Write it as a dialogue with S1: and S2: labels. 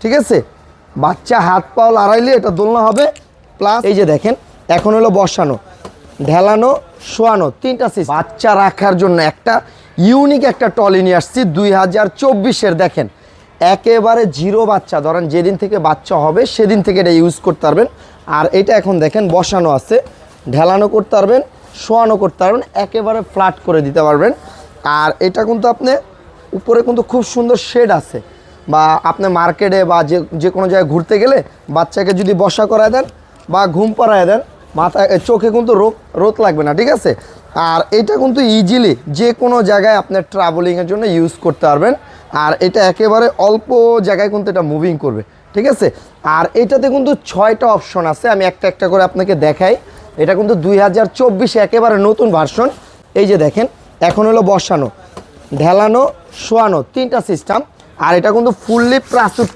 S1: ঠিক আছে, বাচ্চা হাত পাও লড়াইলে এটা দোলনা হবে। প্লাস এই যে দেখেন এখন হলো বসানো, ঢেলানো, শোয়ানো, তিনটা সিস্টেম। বাচ্চা রাখার জন্য একটা ইউনিক একটা টলি নিয়ে আসছি 2024-এর। দেখেন একেবারে জিরো বাচ্চা, ধরেন যেদিন থেকে বাচ্চা হবে সেদিন থেকে এটা ইউজ করতে পারবেন। আর এটা এখন দেখেন বসানো আছে, ঢেলানো করতে পারবেন, শোয়ানো করতে পারবেন, একেবারে ফ্ল্যাট করে দিতে পারবেন। আর এটা কিন্তু আপনি উপরে কিন্তু খুব সুন্দর শেড আছে, বা আপনি মার্কেটে বা যে কোনো জায়গায় ঘুরতে গেলে বাচ্চাকে যদি বসা করায় দেন বা ঘুম পাড়ায় দেন, মাথায় চোখে কিন্তু রোদ লাগবে না। ঠিক আছে, আর এটা কিন্তু ইজিলি যে কোনো জায়গায় আপনার ট্রাভেলিংয়ের জন্য ইউজ করতে পারবেন। আর এটা একেবারে অল্প জায়গায় কিন্তু এটা মুভিং করবে। ঠিক আছে, আর এটাতে কিন্তু 6টা অপশন আছে, আমি একটা একটা করে আপনাকে দেখাই। এটা কিন্তু 2024 একেবারে নতুন ভার্সন। এই যে দেখেন এখন হলো বসানো, ঢেলানো, শোয়ানো, তিনটা সিস্টেম। আর এটা কিন্তু ফুললি প্লাস্টিক